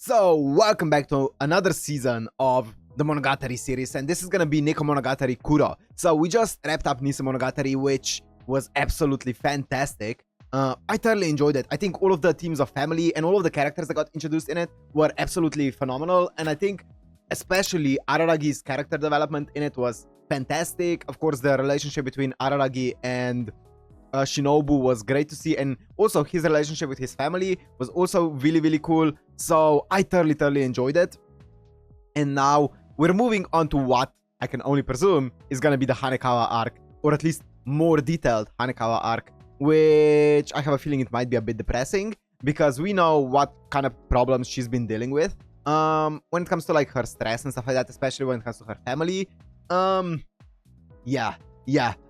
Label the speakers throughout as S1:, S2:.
S1: So, welcome back to another season of the Monogatari series, and this is gonna be Nekomonogatari Kuro. So, we just wrapped up Nisemonogatari, which was absolutely fantastic. I thoroughly enjoyed it. I think all of the themes of family and all of the characters that got introduced in it were absolutely phenomenal, and I think especially Araragi's character development in it was fantastic. Of course, the relationship between Araragi and Shinobu was great to see, and also his relationship with his family was also really cool. So I thoroughly enjoyed it. And now we're moving on to what I can only presume is gonna be the Hanekawa arc, or at least more detailed Hanekawa arc, which I have a feeling it might be a bit depressing because we know what kind of problems she's been dealing with when it comes to like her stress and stuff like that, especially when it comes to her family. Yeah,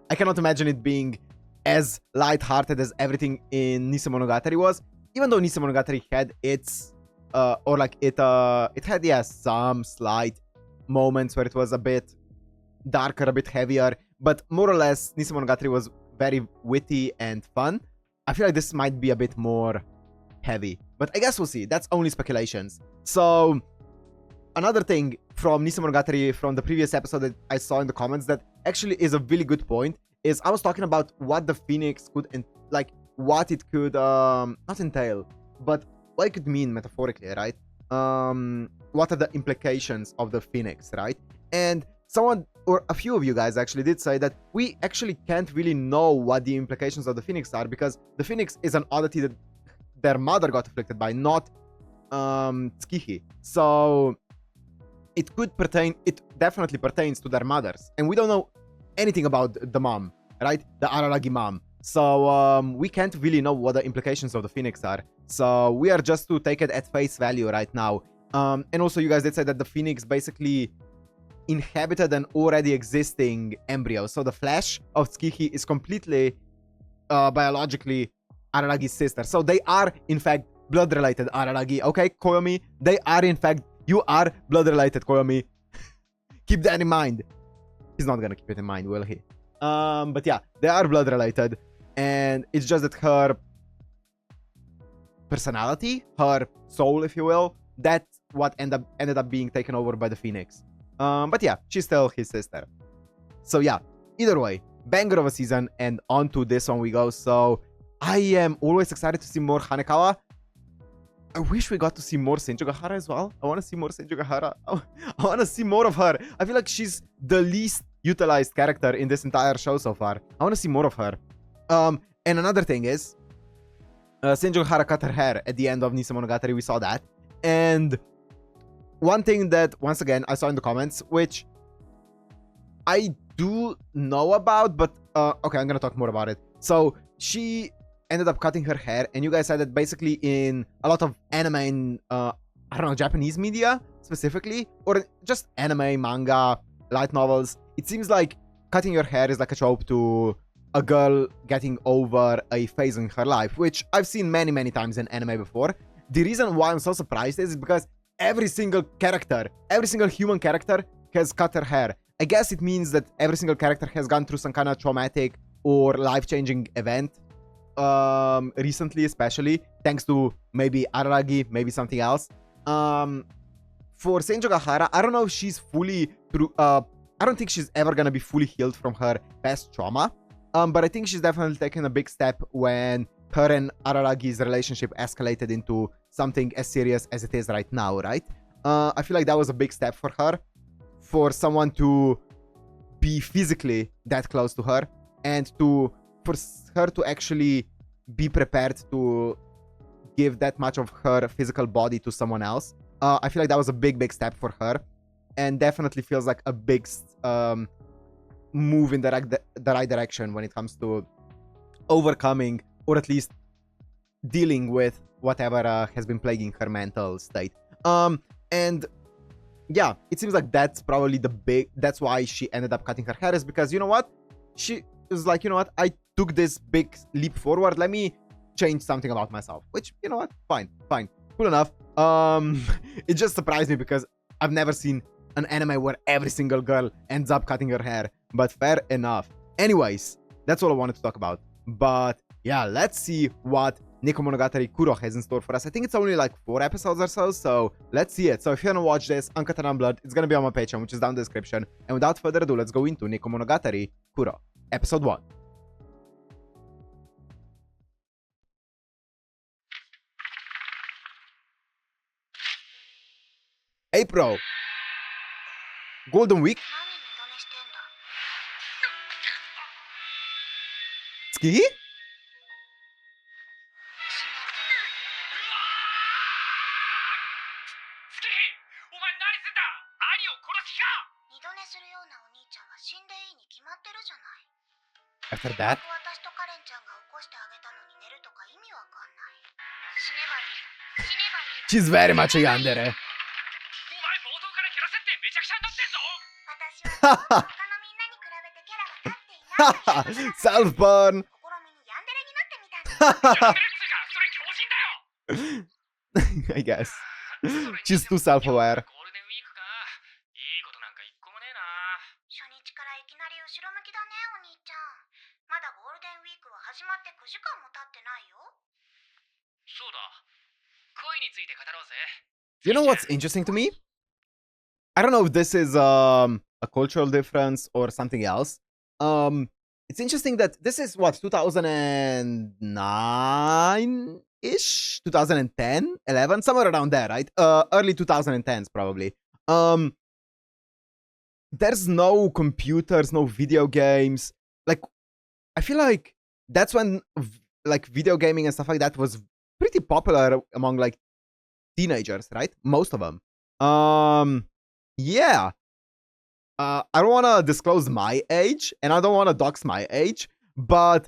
S1: I cannot imagine it being as light-hearted as everything in Nisemonogatari was, even though Nisemonogatari had its it had some slight moments where it was a bit darker, a bit heavier, but more or less Nisemonogatari was very witty and fun. I feel like this might be a bit more heavy, but I guess we'll see. That's only speculations. So another thing from Nisemonogatari from the previous episode that I saw in the comments that actually is a really good point is I was talking about what the Phoenix could what it could not entail, but what it could mean metaphorically, right? What are the implications of the Phoenix, right? And someone or a few of you guys actually did say that we actually can't really know what the implications of the Phoenix are because the Phoenix is an oddity that their mother got afflicted by, not Tsukihi. So it definitely pertains to their mothers, and we don't know anything about the mom, right? The Araragi mom. So we can't really know what the implications of the Phoenix are. So we are just to take it at face value right now. And also you guys did say that the Phoenix basically inhabited an already existing embryo. So the flesh of Tsukihi is completely biologically Araragi's sister. So they are in fact blood related, Araragi. Okay, Koyomi? You are blood related, Koyomi. Keep that in mind. He's not gonna keep it in mind, will he? But yeah, they are blood related, and it's just that her personality, her soul, if you will, that's what ended up being taken over by the Phoenix. But yeah, she's still his sister. So yeah, either way, banger of a season, and on to this one we go. So I am always excited to see more Hanekawa. I wish we got to see more Senjugahara as well. I want to see more Senjugahara. I want to see more of her. I feel like she's the least utilized character in this entire show so far. I want to see more of her. And another thing is, Senjugahara cut her hair at the end of Nisemonogatari. We saw that. And one thing that, once again, I saw in the comments, which I do know about, but okay, I'm going to talk more about it. So she ended up cutting her hair, and you guys said that basically in a lot of anime and I don't know, Japanese media specifically, or just anime, manga, light novels, it seems like cutting your hair is like a trope to a girl getting over a phase in her life, which I've seen many times in anime before. The reason why I'm so surprised is because every single human character has cut her hair. I guess it means that every single character has gone through some kind of traumatic or life-changing event recently, especially thanks to maybe Araragi, maybe something else. For Senjugahara, I don't know if she's fully through. I don't think she's ever gonna be fully healed from her past trauma. But I think she's definitely taken a big step when her and Araragi's relationship escalated into something as serious as it is right now, right? I feel like that was a big step for her, for someone to be physically that close to her, and for her to actually be prepared to give that much of her physical body to someone else. I feel like that was a big step for her, and definitely feels like a big move in the right direction when it comes to overcoming, or at least dealing with whatever has been plaguing her mental state. And yeah, it seems like that's probably that's why she ended up cutting her hair, is because, you know what, she was like, you know what, I took this big leap forward, let me change something about myself, which, you know what, fine, cool enough. It just surprised me because I've never seen an anime where every single girl ends up cutting her hair, but fair enough. Anyways, that's all I wanted to talk about. But yeah, let's see what Nekomonogatari Kuro has in store for us. I think it's only like 4 episodes or so, so let's see it. So if you wanna watch this, Uncut and Unblood, it's gonna be on my Patreon, which is down in the description. And without further ado, let's go into Nekomonogatari Kuro, episode 1. April. Golden Week. Ski? After that? She's very much a yandere. Self-burn! I guess. She's too self-aware. You know what's interesting to me? I don't know if this is a cultural difference or something else. It's interesting that this is what, 2009-ish? 2010? 11? Somewhere around there, right? Early 2010s probably. There's no computers, no video games. Like, I feel like that's when like video gaming and stuff like that was pretty popular among like teenagers, right? Most of them. Yeah. I don't want to disclose my age, and I don't want to dox my age, but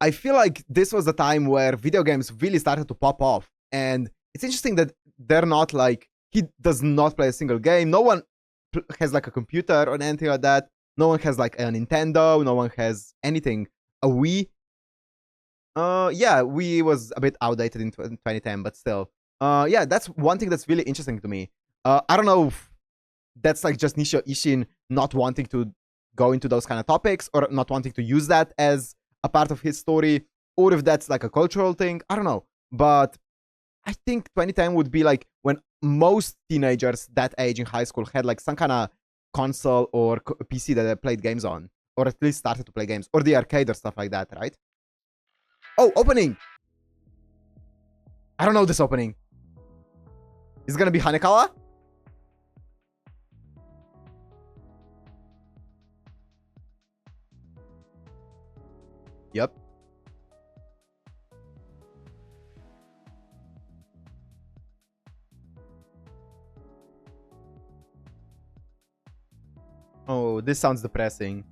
S1: I feel like this was the time where video games really started to pop off. And it's interesting that they're not like, he does not play a single game. No one has like a computer or anything like that. No one has like a Nintendo. No one has anything. A Wii. Yeah, Wii was a bit outdated in 2010, but still. Yeah, that's one thing that's really interesting to me. I don't know if that's like just Nishio Ishin not wanting to go into those kind of topics or not wanting to use that as a part of his story, or if that's like a cultural thing. I don't know. But I think 2010 would be like when most teenagers that age in high school had like some kind of console or PC that they played games on, or at least started to play games, or the arcade or stuff like that, right? Oh, opening! I don't know this opening. Is it gonna be Hanekawa? Yep. Oh, this sounds depressing.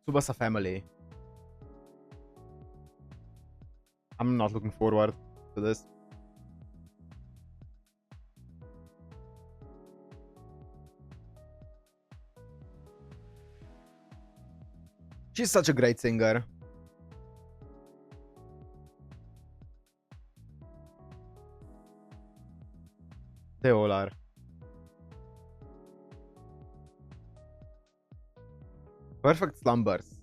S1: Tsubasa family. I'm not looking forward to this. She's such a great singer. They all are. Perfect slumbers.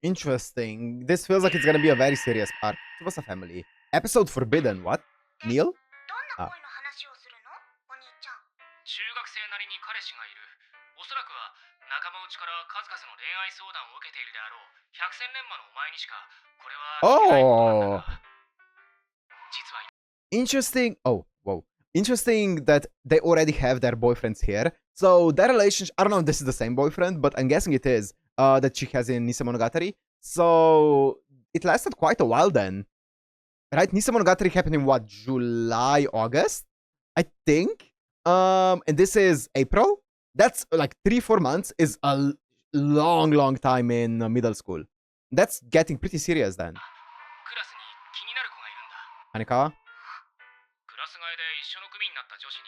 S1: Interesting. This feels like it's gonna be a very serious part. Tsubasa family. Episode forbidden, what? Neil? Ah. Oh! Interesting. Oh, whoa. Interesting that they already have their boyfriends here. So their relationship, I don't know if this is the same boyfriend, but I'm guessing it is, that she has in Nisemonogatari. So it lasted quite a while then. Right? Nisemonogatari happened in what? July, August? I think. And this is April. That's like 3-4 months is a long time in middle school. That's getting pretty serious then. Hanekawa?
S2: クラス替えで一緒の組になった女子に、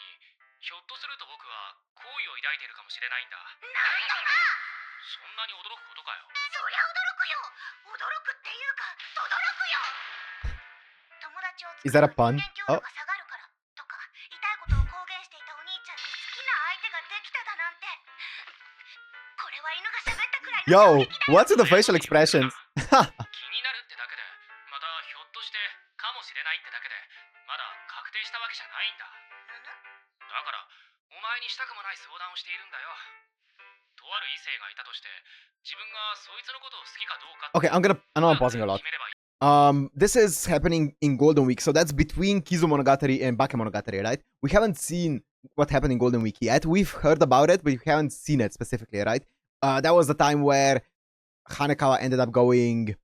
S2: ひょっとすると僕は好意を抱いているかもしれないんだ。なんだな。そんなに驚くことかよ。そりゃ驚くよ。驚くっていうか、驚くよ。友達を
S1: Is
S2: 作
S1: that
S2: れ
S1: a
S2: ば
S1: pun?
S2: 人間強度
S1: Oh.
S2: が下がるからとか、痛いことを公言していたお兄ちゃんに好きな相手ができただなんて。これは犬が喋ったくらいの衝
S1: Yo,
S2: 撃だよ。
S1: what's with the facial expressions?
S2: 気になるってだけで、またひょっとしてかもしれないってだけで、まだ確定したわけじゃないんだ。だからお前にしたくもない相談をしているんだよ。とある異性がいたとして、自分がそいつのことを好きかどうか。
S1: Okay, I know I'm pausing a lot. This is happening in Golden Week, so that's between Kizumonogatari and Bakemonogatari, right? We haven't seen what happened in Golden Week yet. We've heard about it, but we haven't seen it specifically, right? That was the time where Hanekawa ended up going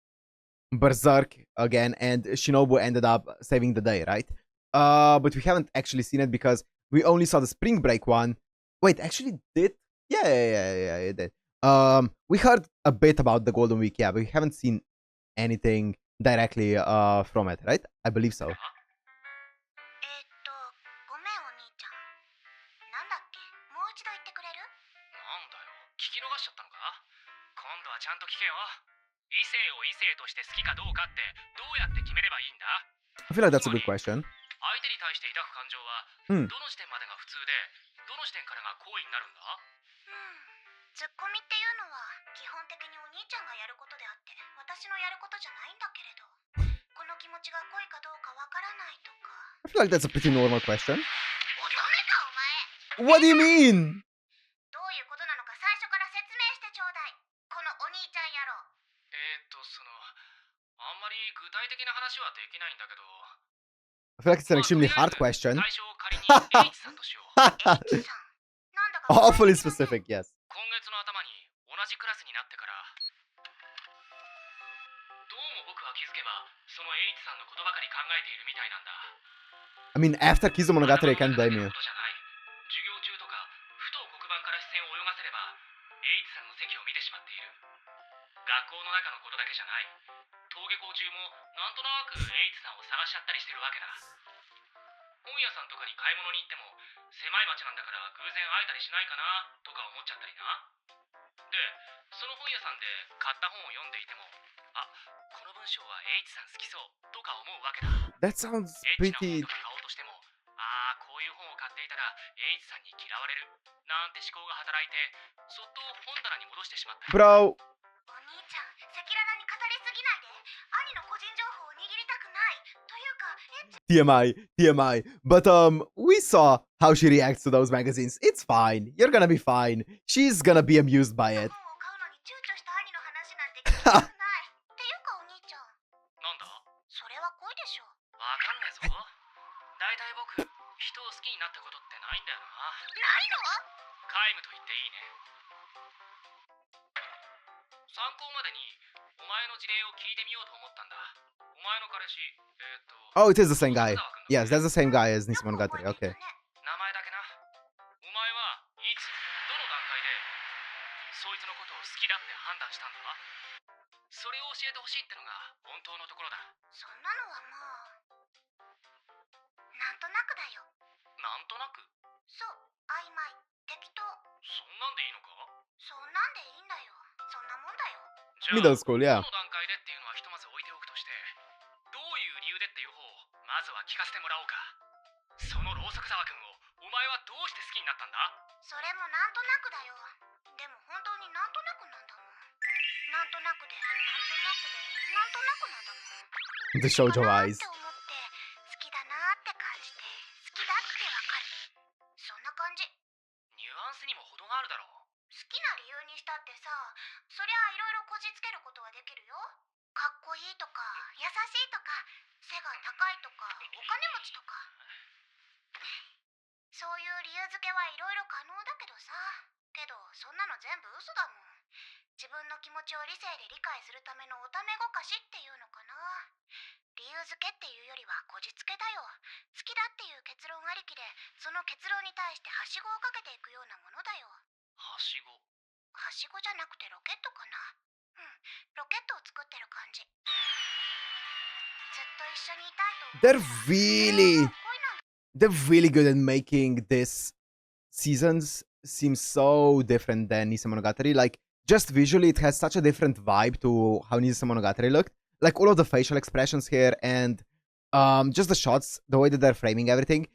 S1: berserk again, and Shinobu ended up saving the day, right? But we haven't actually seen it because we only saw the Spring Break one. Wait, actually did? Yeah, it did. We heard a bit about the Golden Week, yeah, but we haven't seen anything directly from it, right? I believe so.
S2: ごめんお兄ちゃん。なんだっけ、もう一度言ってくれる？なんだよ、聞き逃しちゃったのか？今度はちゃんと聞けよ。異性を異性として好きかどうかってどうやって決めればいいんだ？
S1: I feel like that's a good question.
S2: 相手に対して抱く感情は、どの時点までが普通で、どの時点からが好意になるんだ？ツッコミっていうのは基本的にお兄ちゃんがやることであって、私のやることじゃないんだけれど、この気持ちが恋かどうかわからないとか。
S1: I feel like that's a pretty normal question.
S2: 乙女かお前。
S1: What do you mean?
S2: どういうことなのか最初から説明してちょうだい。このお兄ちゃん野郎。あんまり具体的な話はできないんだけど。
S1: I feel like it's an extremely hard question.
S2: 最初仮に H さんとしよう。H さん。なんだか
S1: Awfully specific, yes.
S2: 今月の頭に同じクラスになってから、どうも僕は気づけばその H さんのことばかり考えているみたいなんだ。
S1: I mean, after Kizumonogatari, I can't blame you.
S2: 授業中とかふと黒板から視線を泳がせれば H さんの席を見てしまっている。学校の中のことだけじゃない。登下校中もなんとなく H さんを探しちゃったりしてるわけだ。本屋さんとかに買い物に行っても狭い町なんだから偶然会えたりしないかなとか思っちゃったりな。で、その本屋さんで買った本を読んでいても、あ、この文章は H さん好きそうとか思うわけだ。
S1: That sounds pretty...
S2: エッチな本とか買おうとしても、ああ、こういう本を買っていたら H さんに嫌われるなんて思考が働いて、そっと本棚に戻してしまった。
S1: Bro...
S2: お兄ちゃん、赤裸々に語りすぎないで。兄の個人情報を握りたくないというか、
S1: TMI. But we saw how she reacts to those magazines. It's fine. You're gonna be fine. She's gonna be amused by it.
S2: 本を買うのに躊躇した兄の話なんて聞きたくないっていうかお兄ちゃん。なんだ？それは恋でしょ。わかんねえぞ。だいたい僕、人を好きになったことってないんだよな。ないの？皆無と言っていいね。参考までにお前の事例を聞いてみようと思ったんだ。お前の彼氏、
S1: Oh, it is the same guy. Yes, that's the same guy as Nisemonogatari. Okay.
S2: 名前だけな。お前はいつ、どの段階でそいつのことを好きだって判断したんだ？それを教えてほしいってのが本当のところだ。そんなのはもうなんとなくだよ。なんとなく？そう、曖昧、適当。そんなんでいいのか？そんなんでいいんだよ。そんなもんだよ。じゃあ
S1: Middle school, yeah.
S2: どの段階でっていうのはひとまず置いておくとして、どういう理由でっていう方をまずは聞かせてもらおうか。そのろうそく沢君をお前はどうして好きになったんだ？それもなんとなくだよ。でも本当になんとなくなんだもん。なんとなくで、なんとなくで、なんとなくなんだもん。
S1: The shoujo eyes.
S2: って思って好きだなって感じて、好きだってわかる。そんな感じ。ニュアンスにも程があるだろう。好きな理由にしたってさ、そりゃいろいろこじつけることはできるよ。かっこいいとか、優しいとか、背が高いとか、お金持ちとか。そういう理由付けはいろいろ可能だけどさ。けど、そんなの全部嘘だもん。自分の気持ちを理性で理解するためのおためごかしっていうのかな。理由付けっていうよりはこじつけだよ。好きだっていう結論ありきで、その結論に対してはしごをかけていくようなものだよ。はしご？はしごじゃなくてロケットかな。うん、ロケットを作ってる感じ。
S1: They're really, they're really good at making this seasons seem so different than Nisemonogatari. Like, just visually, it has such a different vibe to how Nisemonogatari looked. Like, all of the facial expressions here and just the shots, the way that they're framing everything,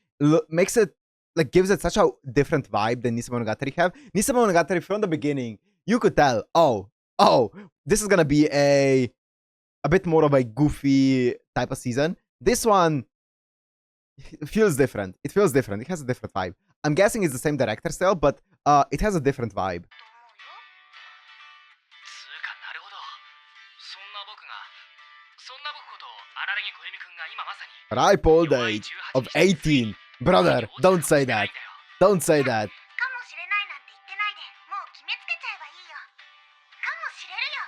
S1: makes it, like, gives it such a different vibe than Nisemonogatari have. Nisemonogatari, from the beginning, you could tell, oh, this is gonna be a bit more of a goofy type of season. This one feels different. It feels different. It has a different vibe. I'm guessing it's the same director still, but it has a different vibe.
S2: つうかなるほど。そんな僕こと荒木小由美くんが今まさに
S1: Ripe old age of 18. Brother, don't say that. Don't say that.
S2: かもしれないなんて言ってないで、もう決めつけちゃえばいいよ。かもしれるよ。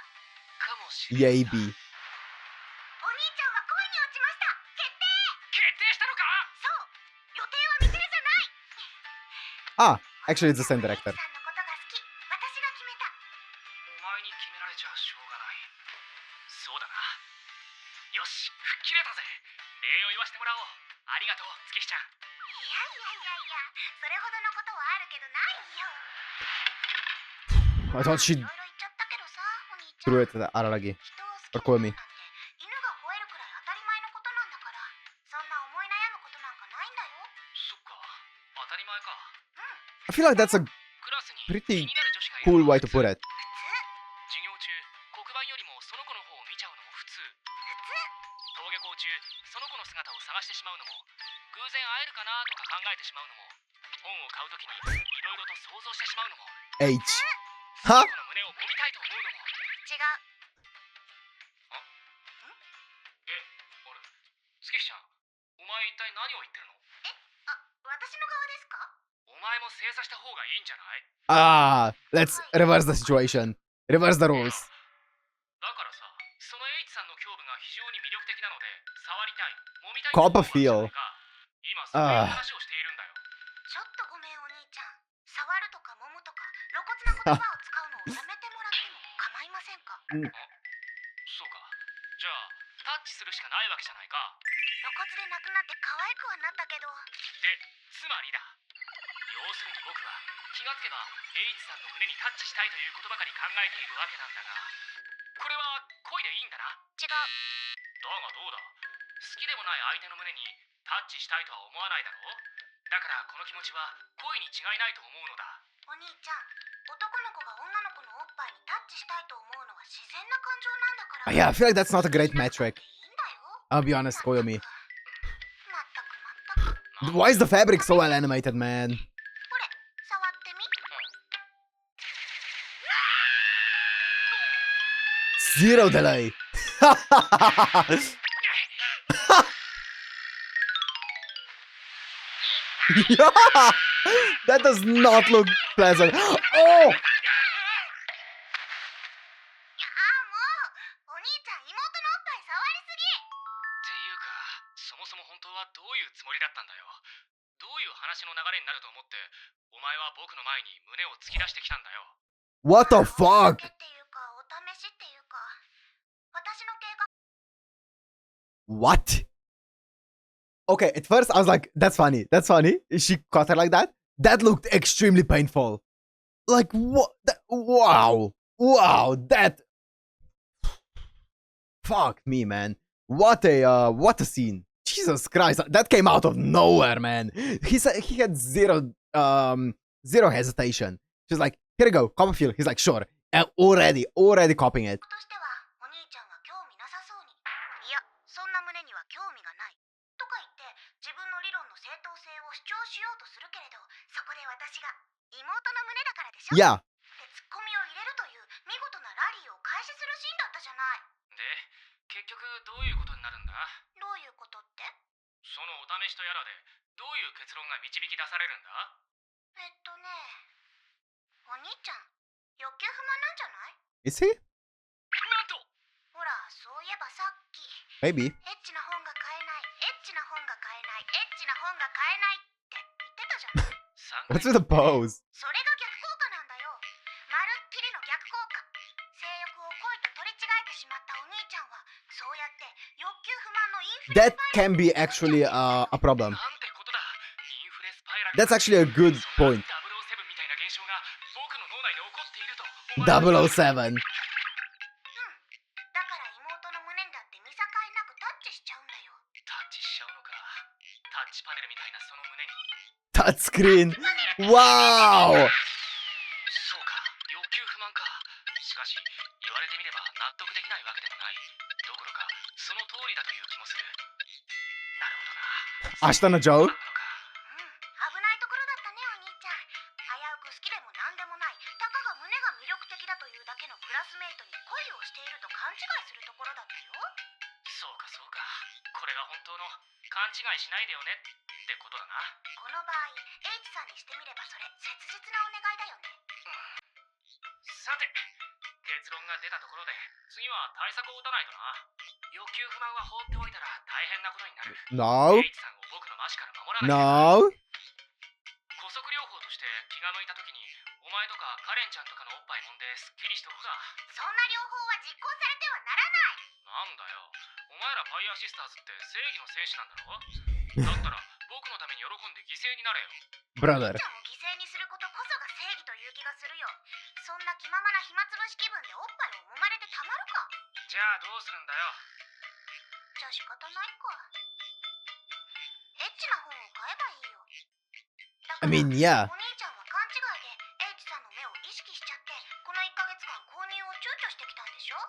S2: かもしれる。
S1: Maybe.
S2: お兄ちゃんは恋に落ちました。決定したのか？そう。予定は未定じゃない。
S1: Ah, actually, it's the same director.
S2: さんのことが好き。私が決めた。お前に決められちゃしょうがない。そうだな。よし、吹っ切れたぜ。礼を言わせてもらおう。ありがとう、月日ちゃん。いやいやいやいや、それほどのことはあるけどないよ。
S1: I thought she
S2: いろいろ言っちゃったけどさ、お兄ちゃん。
S1: threw it at Araragi.
S2: 人を好き
S1: Or Komi.
S2: なんて犬が吠えるくらい当たり前のことなんだから、そんな思い悩むことなんかないんだよ。そっか、当たり前か。
S1: I feel like that's a
S2: クラスに
S1: pretty
S2: 気になる女子がいる
S1: cool
S2: のは
S1: way to put it.
S2: 普通。授業中、黒板よりもその子の方を見ちゃうのも普通。登下校中、その子の姿を探してしまうのも、偶然会えるかなとか考えてしまうのも、本を買うときにいろいろと想像してしまうのも、
S1: H.
S2: その
S1: Huh?
S2: 子の胸を揉みたいと思うのも。違う。あ？あれ、月日ちゃん、お前一体何を言ってるの？私の側ですか？お前も正座した方がいいんじゃない？
S1: Ah, let's reverse the situation. Reverse the rules.
S2: だからさ、その H さんの胸部が非常に魅力的なので、触りたい、揉みたい
S1: Copperfield.
S2: 今そういう話をしているんだよ。ちょっとごめんお兄ちゃん。触るとか揉むとか露骨な言葉を使うのをやめてもらっても構いませんか？そうか。じゃあタッチするしかないわけじゃないか。露骨でなくなって可愛くはなったけど。で、つまりだ。要するに僕は気がつけば H さんの胸にタッチしたいということばかり考えているわけなんだが、これは恋でいいんだな。違う。だがどうだ。好きでもない相手の胸にタッチしたいとは思わないだろう。だからこの気持ちは恋に違いないと思うのだ。お兄ちゃん、男の子が女の子のおっぱいにタッチしたいと思うのは自然な感情なんだから。
S1: Yeah, I feel like that's not a great metric.
S2: いいんだよ。
S1: I'll be honest, Koyomi.
S2: まったく。
S1: Why is the fabric so well animated, man?
S2: これ、触ってみ。
S1: Zero delay. Yeah, that does not look pleasant. Oh!
S2: ああ、もうお兄ちゃん、妹のおっぱい触りすぎ。っていうか、そもそも本当はどういうつもりだったんだよ。どういう話の流れになると思ってお前は僕の前に胸を突き出してきたんだよ。
S1: What the fuck?
S2: っていうか、お試しっていうか、私の計画。
S1: What? Okay, at first I was like, that's funny. That's funny. She caught her like that. That looked extremely painful. Like, what? Wow. Wow. That. Fuck me, man. What a scene. Jesus Christ. That came out of nowhere, man. He said he had zero hesitation. She's like, here you go, Copperfield. He's like, sure. And already copying it.
S2: としては、お兄ちゃんは興味なさそうに。いや、そんな胸には興味がない。とか言って、自分の理論の正当性を主張しようとするけれど、そこで私が、妹の胸だからでしょ？
S1: Yeah.
S2: で、ツッコミを入れるという見事なラリーを開始するシーンだったじゃない。で、結局どういうことになるんだ？どういうことって？そのお試しとやらで、どういう結論が導き出されるんだ？お兄ちゃん、欲求不満なんじゃない？
S1: Is he?
S2: なんと！ほら、そういえばさっき。
S1: Maybe.
S2: エッチな本が買えない、エッチな本が買えない、エッチな本が買えないって言ってたじゃない。
S1: What's with the pose?
S2: それが逆効果なんだよ。まるっきりの逆効果。性欲を恋と取り違えてしまったお兄ちゃんは、そうやって欲求不満の
S1: That can be actually a problem. That's actually a good point. 007. タッチスクリーン。わーお。
S2: そうか、欲求不満か。しかし、言われてみれば納得できないわけでもない。どころか、その通りだという気もする。なるほどな。
S1: 明日のジョー。
S3: 危ないところだったね、お兄ちゃん。危うく好きでも何でもない、たかが胸が魅力的だというだけのクラスメイトに恋をしていると勘違いするところだったよ。
S2: そうかそうか。これが本当の勘違いしないでよねってことだな。
S3: この場合、H さんにしてみればそれ切実なお願いだよね。
S2: さて、結論が出たところで、次は対策を打たないとな。欲求不満は放っておいたら大変なことになる。
S1: No.
S2: H さんを僕のマシから守らないと。
S1: No.
S2: 姑息療法として気が向いた時に、お前とかカレンちゃんとかのおっぱい揉んですっきりしとくか。
S3: そんな療法は実行されてはならない。
S2: なんだよ、お前らファイヤーシスターズって正義の戦士なんだろ。だったら僕のために喜んで犠牲になれよ。
S1: Brother.
S3: ちゃんを犠牲にすることこそが正義という気がするよ。そんな気ままな暇つぶし気分でおっぱいを揉まれてたまるか。
S2: じゃあどうするんだよ。
S3: じゃあ仕方ないか。エッチな本を買えばいいよ。だから
S1: I mean, yeah.
S3: お兄ちゃんは勘違いで H さんの目を意識しちゃって、この1ヶ月間購入を躊躇してきたんでしょ。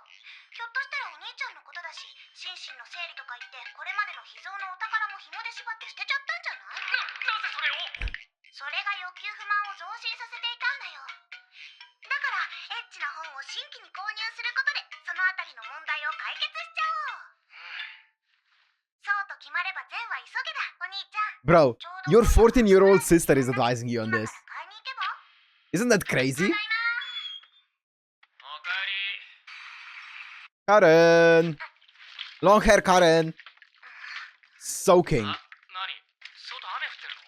S3: ひょっとしたらお兄ちゃんのことだし、心身の整理とか言ってこれまでの秘蔵のお宝も紐で縛って捨てちゃったんじゃない？
S2: なぜそれを。
S3: それが欲求不満を増進させていたんだよ。だからエッチな本を新規に購入することでそのあたりの問題を解決しちゃおう。そうと決まれば善は急げだ、お兄ちゃん。
S1: Bro, your 14-year-old sister is advising you on this.
S3: 買いに行けば。
S1: Isn't that crazy?
S2: おかえり。
S1: Karen. Long hair Karen. Soaking.
S2: あ、何？外雨降ってるの？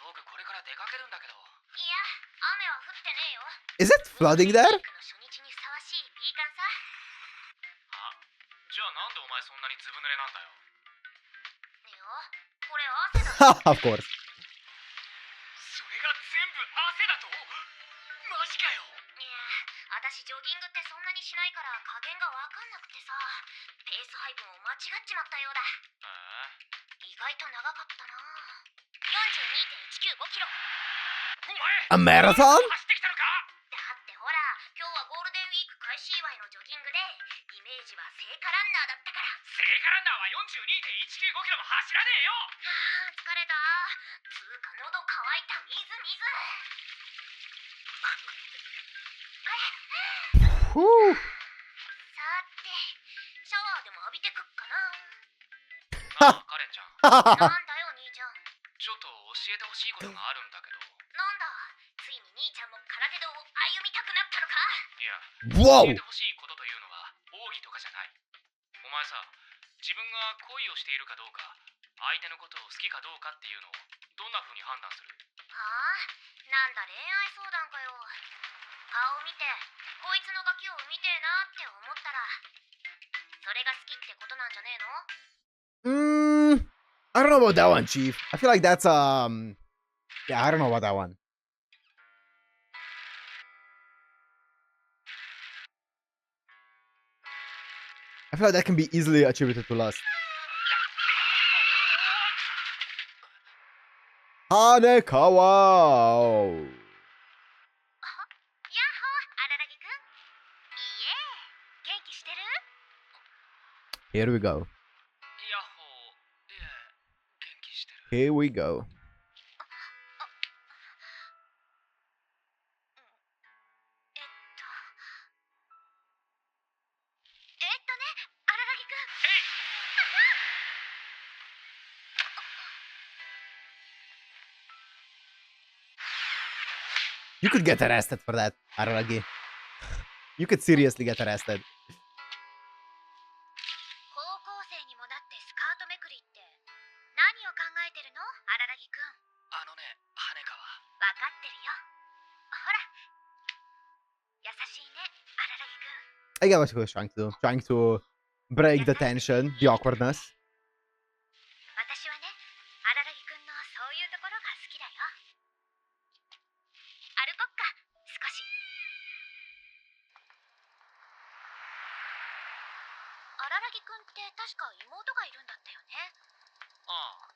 S2: 僕これから出かけるんだけど。
S3: いや、雨は降ってねえよ。
S1: Is it flooding there?
S3: ピークの初日にふさわしいピーカンさ。
S2: あ、じゃあなんでお前そんなにずぶ濡れなんだよ。
S3: いや、これ汗だ。
S1: Of course.
S2: それが全部汗だと？マジかよ。
S3: いや、私ジョギングってそんなにしないから加減がわかんなくてさ、ペース配分を間違っちまったようだ。意外と長かったな。42.195 キロ。
S2: お前
S1: A marathon?
S2: 走ってきたのか？
S3: だってほら、今日はゴールデンウィーク開始祝いのジョギングで、イメージは聖火ランナーだったから。
S2: 聖火ランナーは42.195キロも走らねえよ。
S3: あー、疲れた。つうか喉乾いた。水。
S1: Whew.
S3: さて、シャワーでも浴びてくっかな。
S2: あ、カレンちゃん。
S3: なんだよ、兄ちゃん。
S2: ちょっと教えてほしいことがあるんだけど。
S3: なんだ、ついに兄ちゃんも空手道を歩みたくなったのか。
S2: いや、
S1: Whoa.
S2: 教えてほしいことというのは奥義とかじゃない。お前さ、自分が恋をしているかどうか、相手のことを好きかどうかっていうのをどんな風に判断する？
S3: はあ、なんだ恋愛相談かよ。顔見て、こいつのガキを産みてえなって思ったら、それが好きってことなんじゃねえの？
S1: I don't know about that one, Chief. I feel like that's yeah, I don't know about that one. I feel like that can be easily attributed to lust. Hanekawa.
S3: やっほー、荒木くん。いいえ、元気してる？
S1: Here we go.
S2: ヤッホー、いえ、元気してる。
S1: Here we go.
S3: ね、荒木くん。
S1: You could get arrested for that, Araragi. You could seriously get arrested.
S3: 高校生にもなってスカートめくりって何を考えてるの、荒木くん。
S2: あのね、羽川。
S3: わかってるよ。ほら、優しいね、荒木くん。
S1: I get what she was trying to do. Trying to break the tension, the awkwardness.
S3: 好きだよ。歩こっか、少し。荒木くんって確か妹がいるんだったよね。
S2: ああ。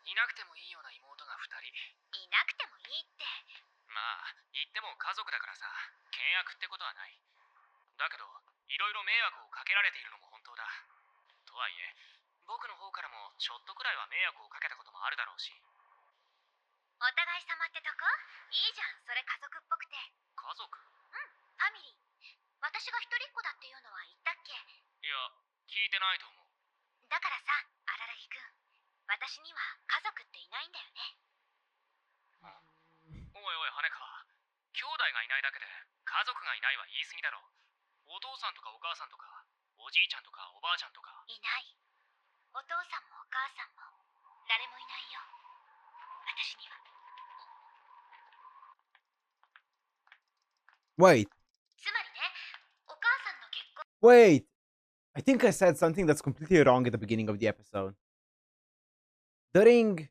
S2: いなくてもいいような妹が2人。
S3: いなくてもいいって。
S2: まあ、言っても家族だからさ、倹約ってことはない。だけど、いろいろ迷惑をかけられているのも本当だ。とはいえ、僕の方からもちょっとくらいは迷惑をかけたこともあるだろうし。
S3: お互い様ってとこ？いいじゃん、それ家族っぽくて。
S2: 家族？
S3: ファミリー。私が一人っ子だっていうのは言ったっけ？
S2: いや、聞いてないと思う。
S3: だからさ、荒木くん。私には家族っていないんだよね。
S2: おいおい、羽川。兄弟がいないだけで家族がいないは言い過ぎだろ。お父さんとかお母さんとか、おじいちゃんとかおばあちゃんとか。
S3: いない。お父さんもお母さんも誰もいないよ。私には。
S1: Wait,
S3: つまりね、お母さんの結婚。
S1: wait. I think I said something that's completely wrong at the beginning of the episode. During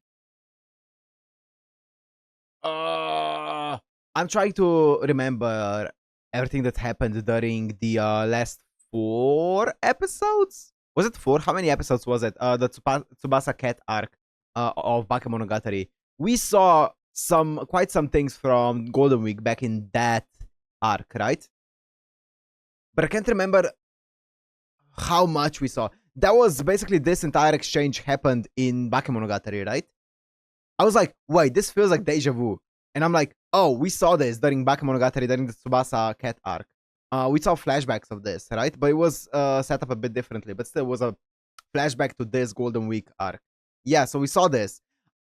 S1: I'm trying to remember everything that happened during the last 4 episodes. Was it 4? How many episodes was it? The Tsubasa cat arc of Bakemonogatari. We saw quite some things from Golden Week back in that arc, right? But I can't remember how much we saw. That was basically this entire exchange happened in Bakemonogatari, right? I was like, wait, this feels like deja vu. And I'm like, oh, we saw this during Bakemonogatari, during the Tsubasa cat arc. We saw flashbacks of this, right? But it was set up a bit differently, but still was a flashback to this Golden Week arc. Yeah, so we saw this.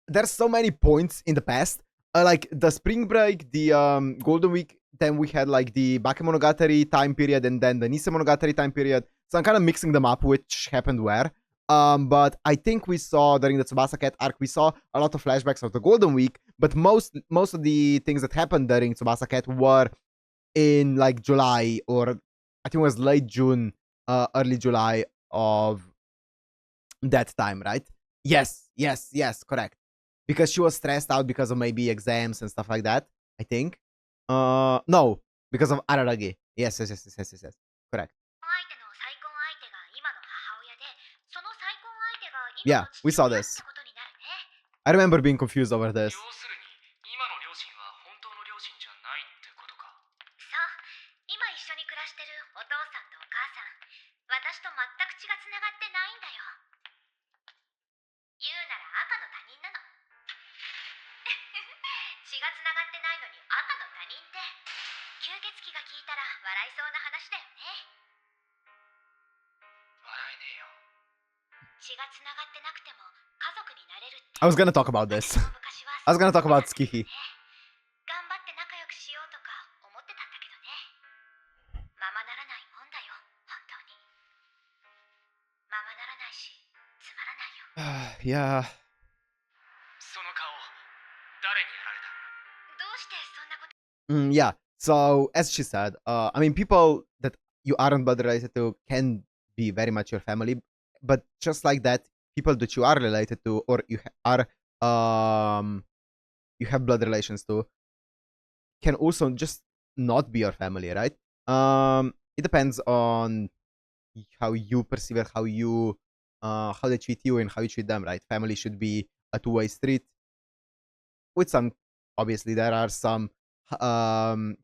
S1: There's so many points in the past. Like the spring break, the Golden Week, then we had like the Bakemonogatari time period and then the Nisemonogatari time period. So I'm kind of mixing them up, which happened where. But I think we saw during the Tsubasa cat arc, we saw a lot of flashbacks of the Golden Week, but most of the things that happened during Tsubasa cat were in like July, or I think it was late June, early July of that time, right? Yes, correct. Because she was stressed out because of maybe exams and stuff like that, I think. No, because of Araragi. Yes. Correct. Yeah, we saw this. I remember being confused over this.
S2: 要するに、今の両親は本当の両親じゃないってことか。
S3: そう、今一緒に暮らしてるお父さんとお母さん、私と全く血がつながってないんだよ。言うなら赤の他人なの。血がつながってないのに赤の他人って、吸血鬼が聞いたら笑いそうな話だよね。
S2: 笑えねえよ。
S3: 血がつながってなくても家族になれるって。
S1: I was gonna talk about this. I was gonna talk about Tsukihi.
S3: 頑張って仲良くしようとか思ってたんだけどね。ままならないもんだよ、本当に。ままならないし、つまらないよ。
S1: Yeah.
S2: その顔、誰にやられた？
S3: どうしてそんなこと。
S1: Yeah. So as she said, I mean, people that you aren't blood related to can be very much your family, but just like that, people that you are related to or you you have blood relations to can also just not be your family, right? It depends on how you perceive it, how they treat you and how you treat them, right? Family should be a two-way street. With some, obviously, there are some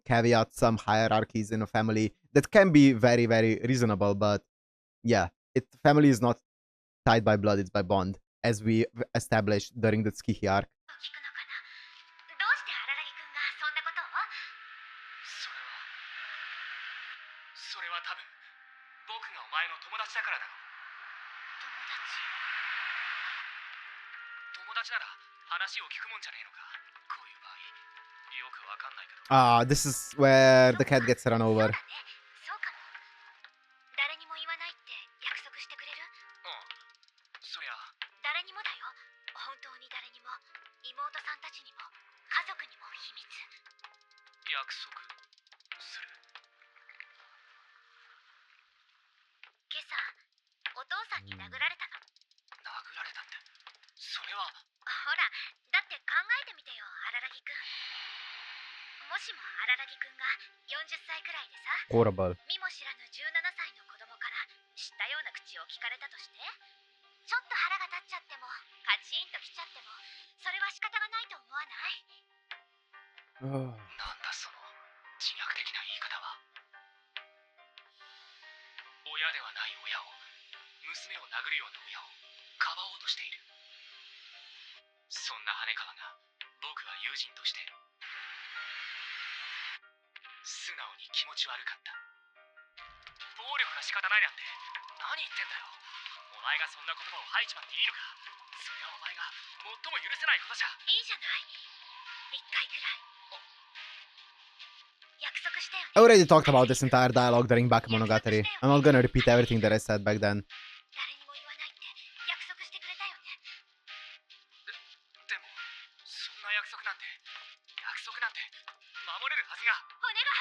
S1: caveats, some hierarchies in a family that can be very, very reasonable. But yeah, family is not tied by blood; it's by bond, as we established during the Tsukiji arc.
S3: どうして荒木くんがそんなことを？
S2: それは多分、僕がお前の友達だからだろう。友達なら話を聞くもんじゃねえのか。こういう場合、よくわかんないけど。
S1: This is where the cat gets run over.
S3: そうかも。誰にも言わないって約束してくれる？
S2: そりゃ。
S3: 誰にもだよ。本当に誰にも。妹さんたちにも、家族にも秘密。
S2: 約束する。
S3: 今朝、お父さんに殴られたの。
S2: 殴られたって、それは。
S3: 本ら、だって考えてみてよ、荒木くん。もしも荒木くんが40歳くらいでさ、
S1: horrible.
S3: 見も知らぬ17歳の子供から知ったような口を聞かれたとして、ちょっと腹が立っちゃっても、カチンときちゃっても、それは仕方がないと思わない？
S1: Ugh.
S2: なんだその自虐的な言い方は。親ではない親を、娘を殴るような親をかばおうとしている。そんな羽川が僕は友人として素直に気持ち悪かった。暴力が仕方ないなんて何言ってんだよ。お前がそんな言葉を吐いちまっていいのか。それはお前が最も許せないことじゃ。
S3: いいじゃない、一回くらい約束してよね。
S1: I already talked about this entire dialogue during Bakemonogatari. I'm not gonna repeat everything that I said back then.
S3: 誰にも言わないって約束してくれたよね。
S2: でもそんな約束なんて守れるはずが。
S3: お願い、荒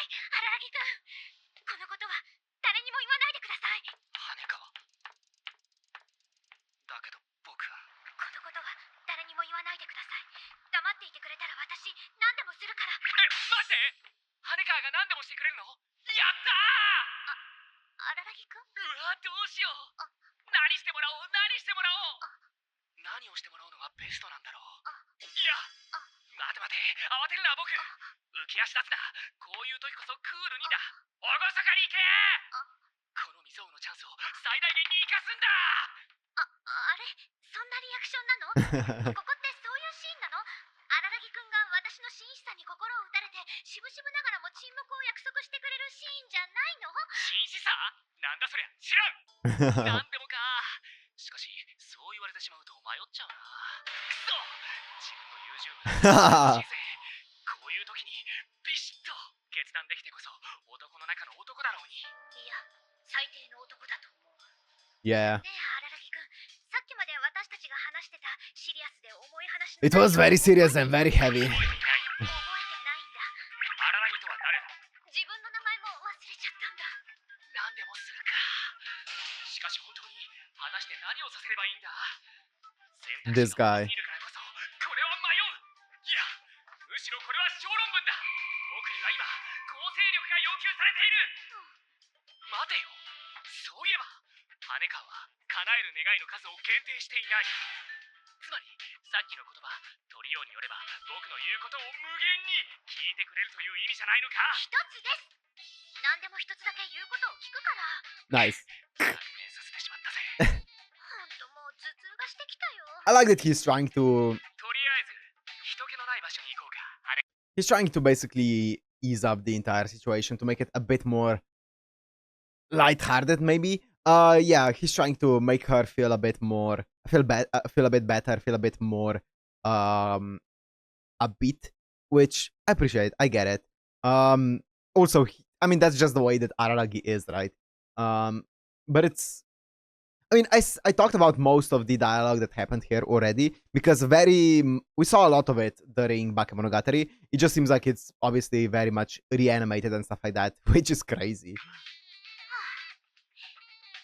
S3: 木くん、このことは誰にも言わないでください。
S2: 羽川だけど僕は。
S3: このことは誰にも言わないでください。黙っていてくれたら私何でもするから。
S2: マジで羽川が何でもしてくれるの？やった
S3: 荒木くん、
S2: ー。うわどうしよう。何してもらおう何をしてもらうのがベストなんだろう。いや待て慌てるな僕。浮き足立つな。こういう時こそクールにだ。おごそかに行け。この未曾有のチャンスを最大限に生かすんだ。
S3: あれ、そんなリアクションなの？ここってそういうシーンなの？荒木くんが私の真摯さに心を打たれて、しぶしぶながらも沈黙を約束してくれるシーンじゃないの？
S2: 紳士さなんだそりゃ知らん。なんでもか。しかしそう言われてしまうと迷っちゃうな。くそ自分の優柔不断な人生。こういう時にビシッと決断できてこそ男の中の男だろうに。
S3: いや、最低の男だと思う。
S1: Yeah.
S3: ねえ荒木くん、さっきまで私たちが話してたシリアスで重い話の
S1: It was very serious and very heavy.
S3: 覚えてないんだ。
S2: 荒木とは誰だ？
S3: 自分の名前も忘れちゃったんだ。
S2: 何でもするか。しかし本当に果たして何をさせればいいんだ。
S1: This guy.
S2: 選択肢が多すぎるからこそこれは迷う。いやむしろこれは小論文だ。僕には今構成力が要求されている。待てよ、そういえば羽川は叶える願いの数を限定していない。つまりさっきの言葉取りようによれば僕の言うことを無限に聞いてくれるという意味じゃないのか。
S3: 一つです。何でも一つだけ言うことを聞くから。
S1: Nice.
S2: 確認させてしまったぜ。
S3: ほんともう頭痛がしてきたよ。
S1: I like that he's trying to
S2: とりあえず人気のない場所に行こうか。
S1: he's trying to basically ease up the entire situation to make it a bit more lighthearted, maybe. Yeah, he's trying to make her feel a bit more, feel a bit better, feel a bit more, upbeat, which I appreciate. I get it. Also, I mean, that's just the way that Araragi is, right? But it's, I mean, I talked about most of the dialogue that happened here already because we saw a lot of it during Bakemonogatari. It just seems like it's obviously very much reanimated and stuff like that, which is crazy.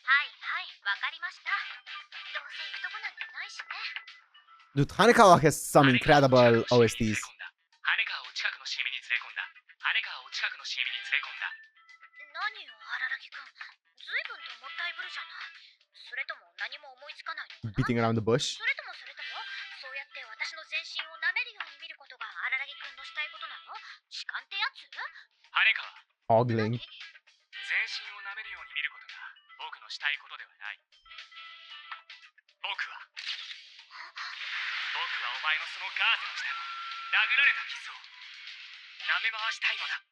S3: はいはい、わかりました。どうせ行くとこなんてないしね。
S1: Dude, Hanekawa has some incredible OSTs.
S2: 羽川を近くの茂みに連れ込んだ。羽川を近くの茂みに連れ込んだ。
S3: 何よ荒木くん、ずいぶんともったいぶるじゃない。それとも何も思いつかないのかな？
S1: Beating around the bush.
S3: それともそうやって私の全身を舐めるように見ることが荒木くんのしたいことなの？痴漢ってやつ？
S2: 羽川
S1: Ogling.
S2: 全身を舐めるように見ることが僕のしたいことではない。僕はお前のそのガーゼの下の殴られた傷を舐め回したいのだ。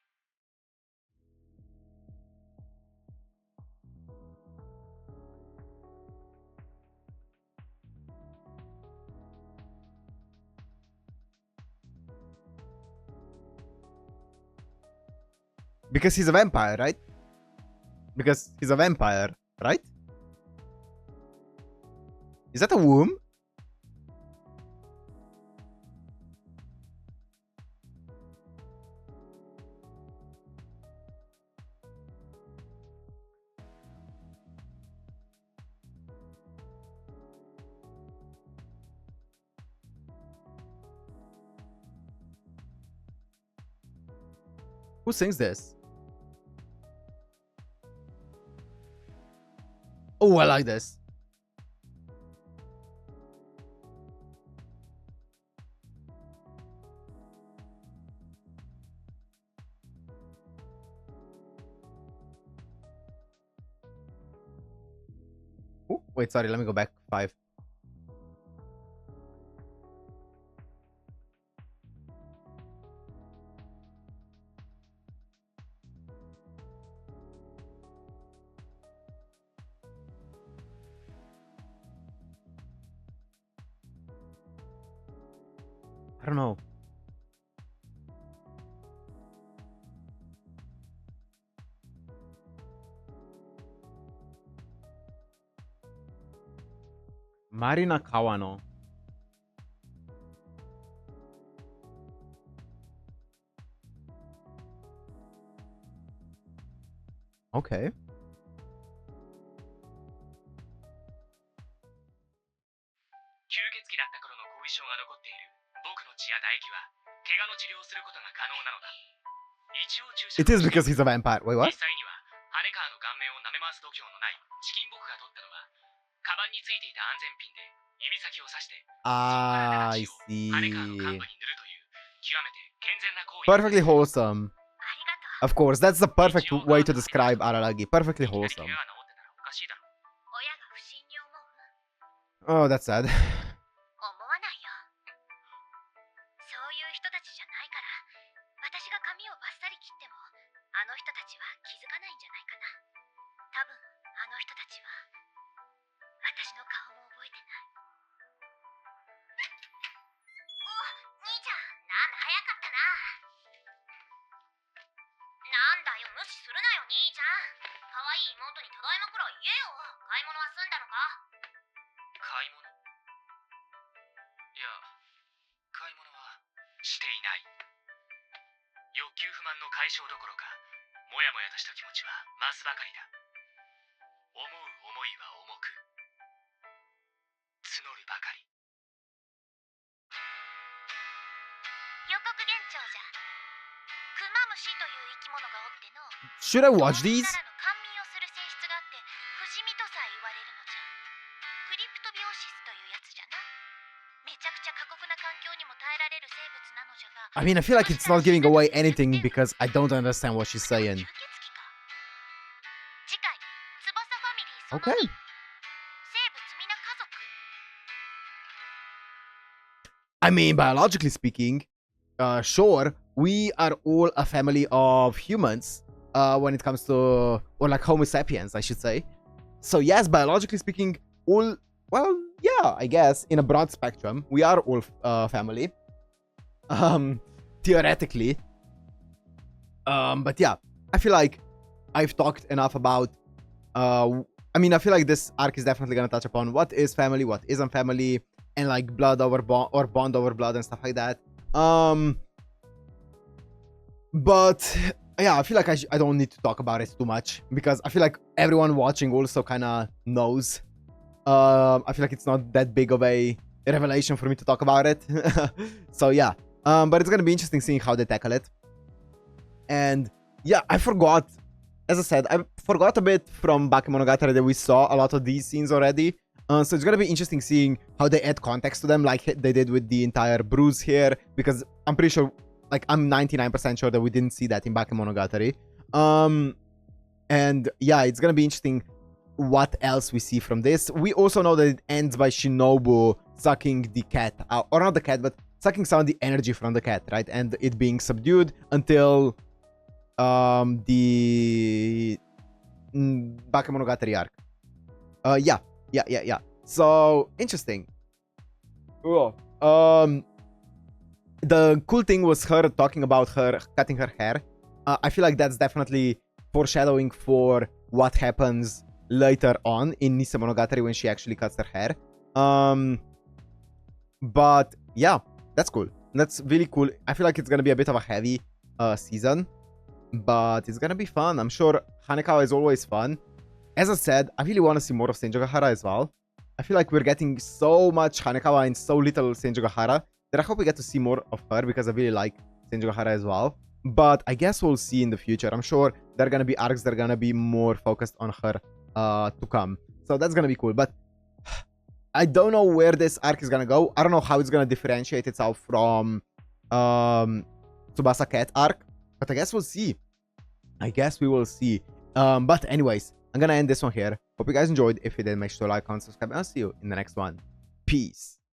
S1: Because he's a vampire, right? Because he's a vampire, right? Is that a womb? Who sings this? Oh, I like this. Oh, wait, sorry, let me go back 5. I don't know. Marina Kawano. Okay.
S2: 吸血鬼だった頃の後遺症が残っている僕の血や唾液は怪我の治療をすることが可能なのだ。一応注射
S1: It is because he's a vampire. Wait, what?
S2: 実際には羽川の顔面を舐め回す度胸のないチキン僕が取ったのはカバンについていた安全ピンで指先を刺して
S1: Ah, I
S2: 羽川の患
S1: see.
S2: 部に塗るという極めて健全な行為
S1: Perfectly wholesome.
S3: ありがとう。
S1: Of course, that's the perfect way to describe Araragi. Perfectly
S2: いきなり
S1: wholesome.
S2: 怪我が治ってたらおかしいだろ。
S3: 親が不審に思う？
S1: Oh, that's sad.
S3: 思わないよ。そういう人たちじゃないから、私が髪をバッサリ切っても、あの人たちは気づかないんじゃないかな。多分、あの人たちは、私の顔も覚えてない。お、兄ちゃん、なんだ早かったな。なんだよ、無視するなよ、兄ちゃん。可愛い妹にただいまくらい言えよ。買い物は済んだのか？
S2: 買い物？いや、買い物はしていない。欲求不満の解消どころか、もやもやとした気持ちは増すばかりだ。思う思いは重く、募るばかり。
S3: 予告幻聴じゃ。クマムシという生き物がおっての。
S1: Should I watch these?
S3: 動物ならの甘味をする性質があって不死身とさえ言われるのじゃ。クリプトビオシスというやつじゃな。めちゃくちゃ過酷な環境にも耐えられる生物なのじゃが。
S1: I mean, I feel like it's not giving away anything because I don't understand what she's saying.
S3: 吸血鬼か。次回翼ファミリーその
S1: Okay.
S3: 2。生物皆家族。
S1: I mean, biologically speaking, sure, we are all a family of humans when it comes to, or like Homo sapiens, I should say. So yes, biologically speaking, all, well, yeah, I guess in a broad spectrum, we are all family. Theoretically. But yeah, I feel like I've talked enough about, I mean, I feel like this arc is definitely gonna touch upon what is family, what isn't family, and like blood over bond or bond over blood and stuff like that. But yeah, I feel like I don't need to talk about it too much because I feel like everyone watching also kind of knows. I feel like it's not that big of a revelation for me to talk about it. So yeah, but it's gonna be interesting seeing how they tackle it. And yeah, I forgot, as I said, I forgot a bit from Bakemonogatari that we saw a lot of these scenes already. So it's gonna be interesting seeing how they add context to them, like they did with the entire bruise here, because I'm pretty sure, like I'm 99% sure that we didn't see that in Bakemonogatari. And yeah, it's gonna be interesting what else we see from this. We also know that it ends by Shinobu sucking the cat out, or not the cat, but sucking some of the energy from the cat, right? And it being subdued until the Bakemonogatari arc. Yeah. So interesting. Cool. The cool thing was her talking about her cutting her hair. I feel like that's definitely foreshadowing for what happens later on in Nisemonogatari when she actually cuts her hair. But yeah, that's cool. That's really cool. I feel like it's gonna be a bit of a heavy season, but it's gonna be fun. I'm sure Hanekawa is always fun. As I said, I really want to see more of Senjogahara as well. I feel like we're getting so much Hanekawa and so little Senjogahara that I hope we get to see more of her because I really like Senjogahara as well. but I guess we'll see in the future. I'm sure there are gonna be arcs that are gonna be more focused on her to come, so that's gonna be cool. But I don't know where this arc is gonna go. I don't know how it's gonna differentiate itself from Tsubasa Cat arc, but I guess we'll see. I guess we will see. But anyways, I'm gonna end this one here. Hope you guys enjoyed. If you did, make sure to like, comment, subscribe, and I'll see you in the next one. Peace.